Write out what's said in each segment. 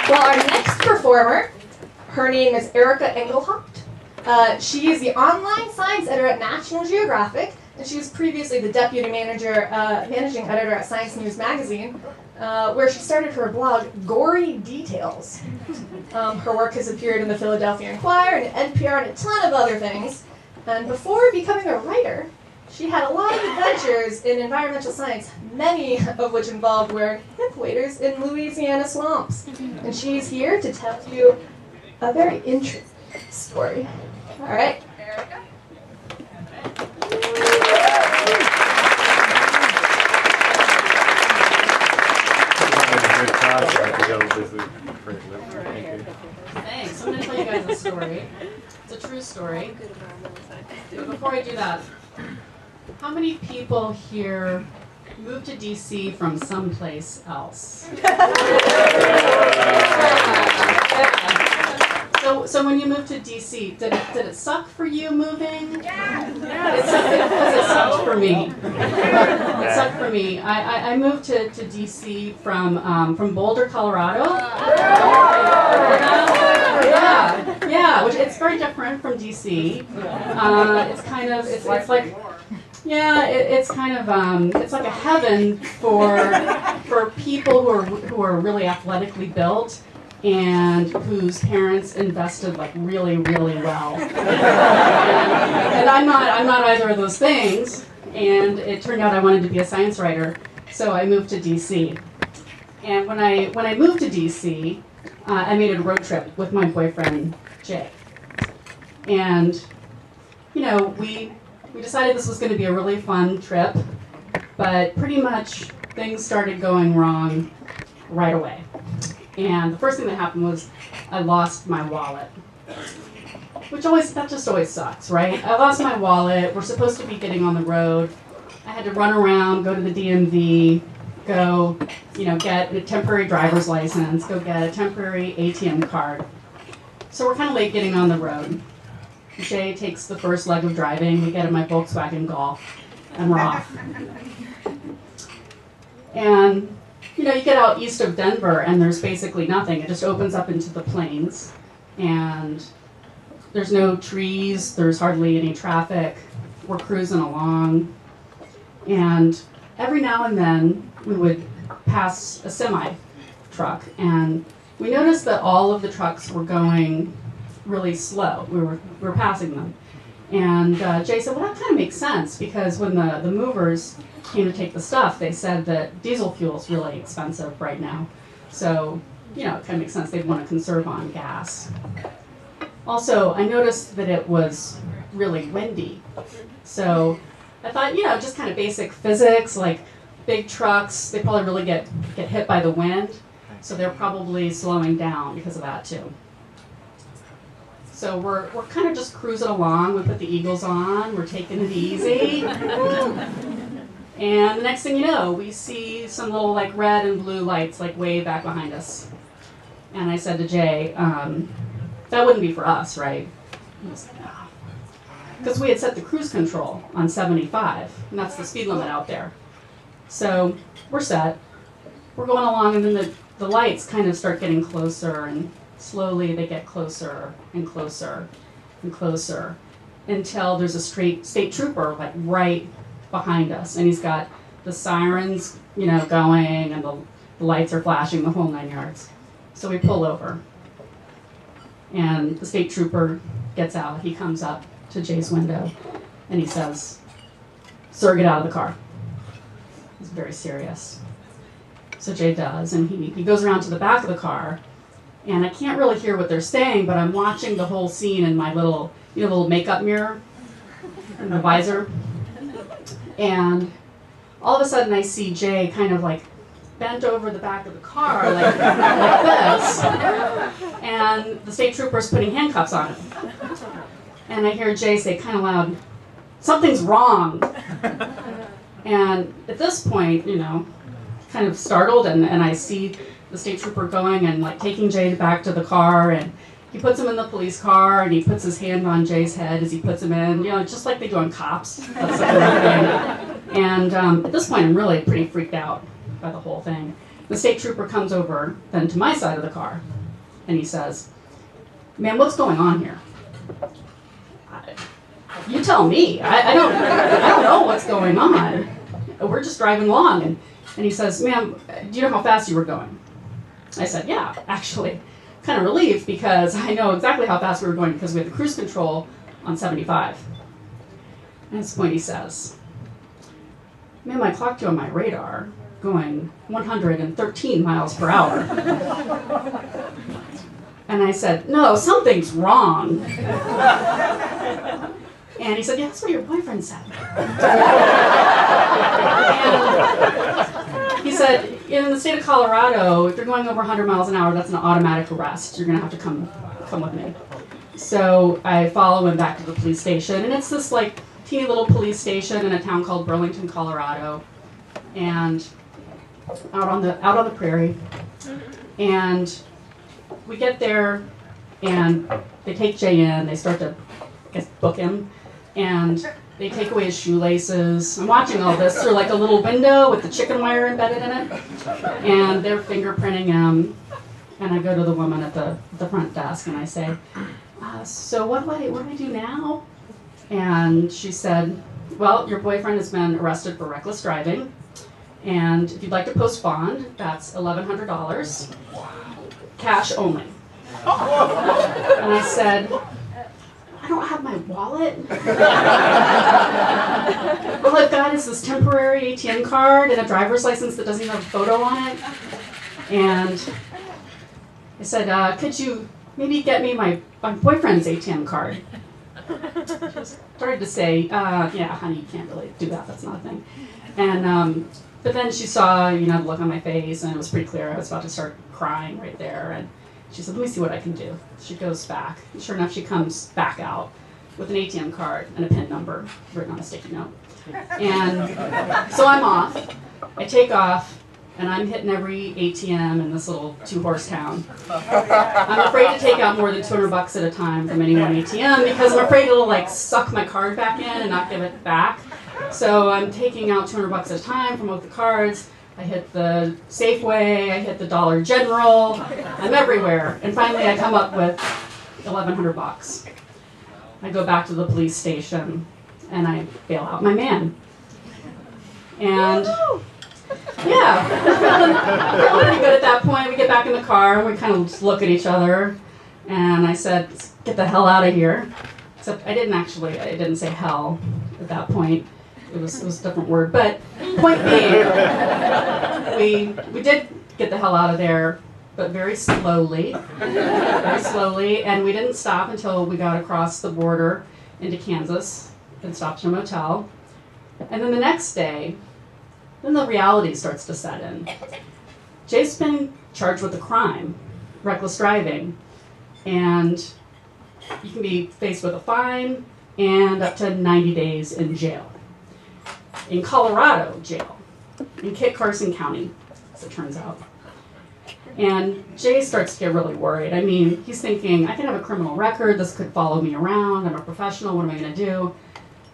Well, our next performer, her name is Erika Engelhaupt. She is the online science editor at National Geographic, and she was previously the deputy managing editor at Science News magazine, where she started her blog, Gory Details. Her work has appeared in the Philadelphia Inquirer and NPR and a ton of other things. And before becoming a writer, she had a lot of adventures in environmental science, many of which involved wearing hip waders in Louisiana swamps. And she's here to tell you a very interesting story. All right. Erika? Thanks. I'm going to tell you guys a story. It's a true story. But before I do that, how many people here moved to DC from someplace else? So when you moved to DC, did it suck for you moving? Yeah. It sucked for me. It sucked for me. I moved to DC from Boulder, Colorado. Yeah, which it's very different from DC. It's kind of it's like it's like a heaven for people who are really athletically built and whose parents invested like really, really well. And I'm not either of those things. And it turned out I wanted to be a science writer, so I moved to DC. And when I moved to DC, I made a road trip with my boyfriend Jay. And we decided this was going to be a really fun trip, but pretty much things started going wrong right away. And the first thing that happened was I lost my wallet, that just always sucks, right? I lost my wallet. We're supposed to be getting on the road. I had to run around, go to the DMV, go, get a temporary driver's license, go get a temporary ATM card. So we're kind of late getting on the road. Jay takes the first leg of driving. We get in my Volkswagen Golf, and we're off. And you get out east of Denver, and there's basically nothing. It just opens up into the plains, and there's no trees. There's hardly any traffic. We're cruising along, and every now and then we would pass a semi truck, and we noticed that all of the trucks were going really slow. We were passing them. And Jay said, well, that kind of makes sense, because when the movers came to take the stuff, they said that diesel fuel is really expensive right now. So, it kind of makes sense. They'd want to conserve on gas. Also, I noticed that it was really windy. So I thought, just kind of basic physics, like big trucks, they probably really get hit by the wind. So they're probably slowing down because of that too. So we're kind of just cruising along. We put the Eagles on. We're taking it easy. And the next thing you know, we see some little like red and blue lights like way back behind us. And I said to Jay, that wouldn't be for us, right? He was like, no. Because we had set the cruise control on 75, and that's the speed limit out there. So we're set. We're going along, and then the lights kind of start getting closer, and slowly they get closer and closer and closer until there's a state trooper like right behind us, and he's got the sirens, going, and the lights are flashing, the whole 9 yards. So we pull over, and the state trooper gets out. He comes up to Jay's window, and he says, "Sir, get out of the car." He's very serious. So Jay does, and he goes around to the back of the car, and I can't really hear what they're saying, but I'm watching the whole scene in my little makeup mirror in the visor. And all of a sudden I see Jay kind of like bent over the back of the car like this, and the state trooper's putting handcuffs on him. And I hear Jay say kind of loud, "Something's wrong." And at this point, kind of startled, and I see the state trooper going and like taking Jay back to the car, and he puts him in the police car, and he puts his hand on Jay's head as he puts him in, just like they do on cops. That's the kind of thing. And at this point, I'm really pretty freaked out by the whole thing. The state trooper comes over then to my side of the car, and he says, "Man, what's going on here?" You tell me. I don't know what's going on. We're just driving along, and he says, "Ma'am, do you know how fast you were going?" I said, "Yeah, actually." Kind of relieved because I know exactly how fast we were going because we had the cruise control on 75. And at this point he says, "Ma'am, I clocked you on my radar going 113 miles per hour." And I said, "No, something's wrong." And he said, "Yeah, that's what your boyfriend said." And he said, "In the state of Colorado, if you're going over 100 miles an hour, that's an automatic arrest. You're going to have to come with me." So I follow him back to the police station, and it's this like teeny little police station in a town called Burlington, Colorado, and out on the prairie. And we get there, and they take Jay in. They start to, I guess, book him, and they take away his shoelaces. I'm watching all this through like a little window with the chicken wire embedded in it, and they're fingerprinting him. And I go to the woman at the front desk and I say, "So what do I do now?" And she said, "Well, your boyfriend has been arrested for reckless driving, and if you'd like to post bond, that's $1,100, cash only." And I said, "I don't have my wallet. All I've got is this temporary ATM card and a driver's license that doesn't even have a photo on it." And I said, "Could you maybe get me my boyfriend's ATM card?" She started to say, "Yeah, honey, you can't really do that. That's not a thing." And but then she saw, the look on my face, and it was pretty clear I was about to start crying right there. And she said, "Let me see what I can do." She goes back. And sure enough, she comes back out with an ATM card and a PIN number written on a sticky note. And so I'm off. I take off, and I'm hitting every ATM in this little 2-horse town. I'm afraid to take out more than $200 at a time from any one ATM because I'm afraid it'll like suck my card back in and not give it back. So I'm taking out $200 at a time from both the cards. I hit the Safeway, I hit the Dollar General, I'm everywhere. And finally I come up with $1,100. I go back to the police station and I bail out my man. And yeah, feeling pretty good at that point. We get back in the car and we kind of just look at each other. And I said, "Let's get the hell out of here." Except I didn't say hell at that point. It was a different word. But point being, we did get the hell out of there, but very slowly, and we didn't stop until we got across the border into Kansas and stopped in a motel. And then the next day, then the reality starts to set in. Jay's been charged with a crime, reckless driving, and you can be faced with a fine and up to 90 days in jail. In Colorado jail, in Kit Carson County, as it turns out. And Jay starts to get really worried. I mean, he's thinking, I can have a criminal record, this could follow me around, I'm a professional, what am I gonna do?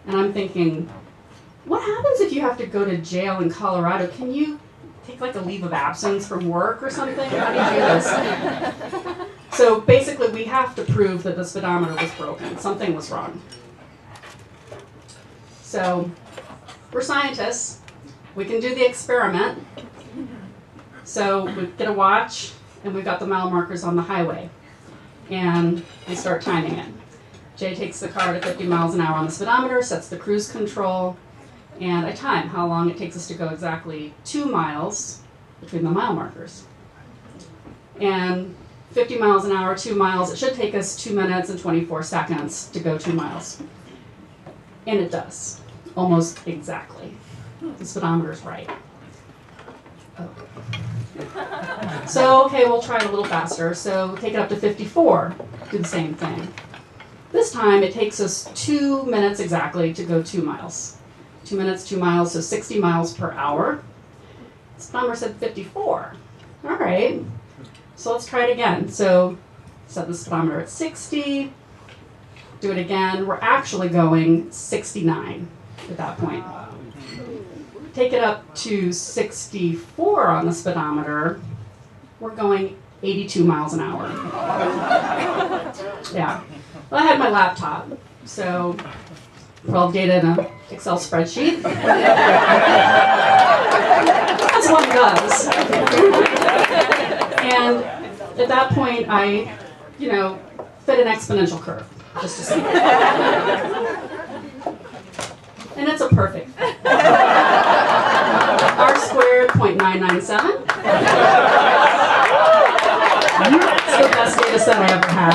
And I'm thinking, what happens if you have to go to jail in Colorado? Can you take like a leave of absence from work or something? How do you do this? So basically we have to prove that the speedometer was broken. Something was wrong. So we're scientists. We can do the experiment. So we get a watch and we've got the mile markers on the highway. And we start timing it. Jay takes the car to 50 miles an hour on the speedometer, sets the cruise control, and I time how long it takes us to go exactly 2 miles between the mile markers. And 50 miles an hour, 2 miles, it should take us 2 minutes and 24 seconds to go 2 miles. And it does, almost exactly. The speedometer's right. Oh. So, okay, we'll try it a little faster. So take it up to 54, do the same thing. This time it takes us 2 minutes exactly to go 2 miles. 2 minutes, 2 miles, so 60 miles per hour. This number said 54. All right, so let's try it again. So set the speedometer at 60, do it again. We're actually going 69 at that point. Take it up to 64 on the speedometer. We're going 82 miles an hour. Yeah. Well, I had my laptop, so put all the data in an Excel spreadsheet. That's what it does. And at that point, I, fit an exponential curve, just to see. And it's a perfect. R squared, 0.997. It's the best data set I ever had.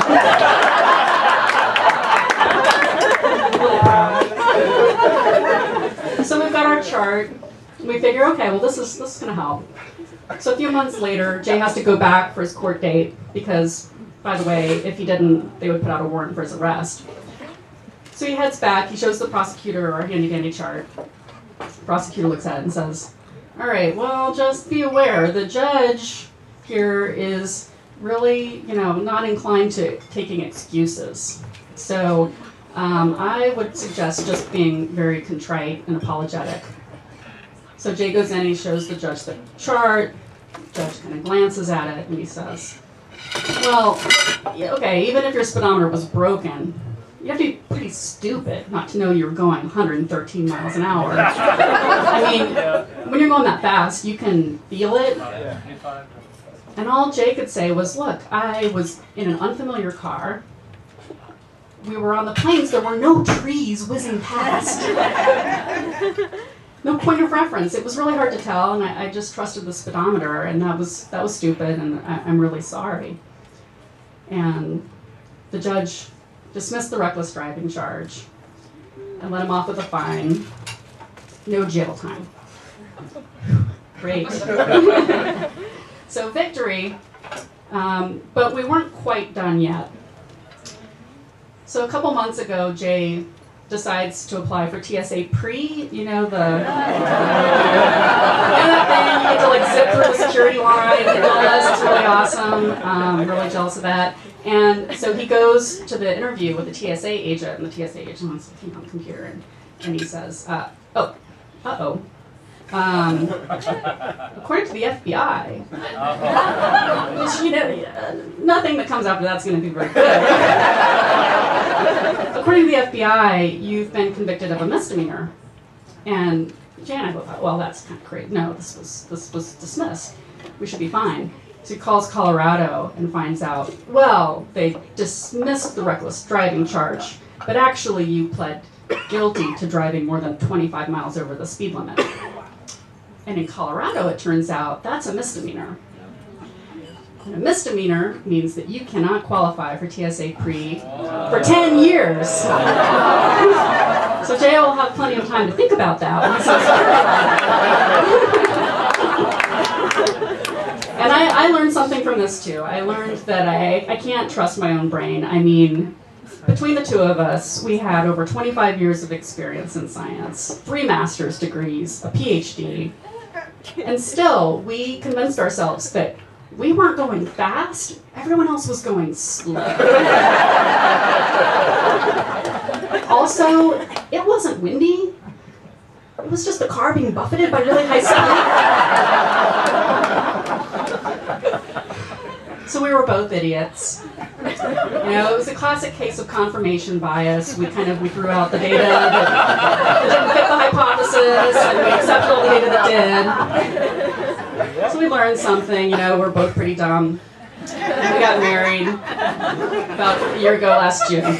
So we've got our chart. We figure, okay, well this is going to help. So a few months later, Jay has to go back for his court date because, by the way, if he didn't, they would put out a warrant for his arrest. So he heads back. He shows the prosecutor our handy-dandy chart. The prosecutor looks at it and says, all right, well, just be aware, the judge here is really, not inclined to taking excuses. So I would suggest just being very contrite and apologetic. So Jay goes in and he shows the judge the chart. The judge kind of glances at it and he says, well, yeah, okay, even if your speedometer was broken, you have to be pretty stupid not to know you were going 113 miles an hour. I mean, when you're going that fast, you can feel it. And all Jay could say was, look, I was in an unfamiliar car. We were on the plains. There were no trees whizzing past. No point of reference. It was really hard to tell, and I just trusted the speedometer, and that was stupid, and I'm really sorry. And the judge dismissed the reckless driving charge and let him off with a fine. No jail time. Great. So victory, but we weren't quite done yet. So a couple months ago, Jay decides to apply for TSA Pre, that thing, you get to zip through the security line, he does, it's really awesome, really jealous of that. And so he goes to the interview with the TSA agent, and the TSA agent wants to keep on the computer, and he says, according to the FBI, which, nothing that comes after that's going to be very good. According to the FBI, you've been convicted of a misdemeanor. And Jay and I both thought, well, that's kind of great. No, this was dismissed. We should be fine. So he calls Colorado and finds out, well, they dismissed the reckless driving charge, but actually you pled guilty to driving more than 25 miles over the speed limit. And in Colorado, it turns out that's a misdemeanor. And a misdemeanor means that you cannot qualify for TSA Pre for 10 years. So Jay will have plenty of time to think about that when he says And I learned something from this too. I learned that I can't trust my own brain. I mean, between the two of us, we had over 25 years of experience in science, 3 master's degrees, a PhD, and still we convinced ourselves that we weren't going fast, everyone else was going slow. Also, it wasn't windy. It was just the car being buffeted by really high speed. So we were both idiots. It was a classic case of confirmation bias. We threw out the data that didn't fit the hypothesis, and we accepted all the data that did. So we learned something, we're both pretty dumb. We got married about a year ago last June.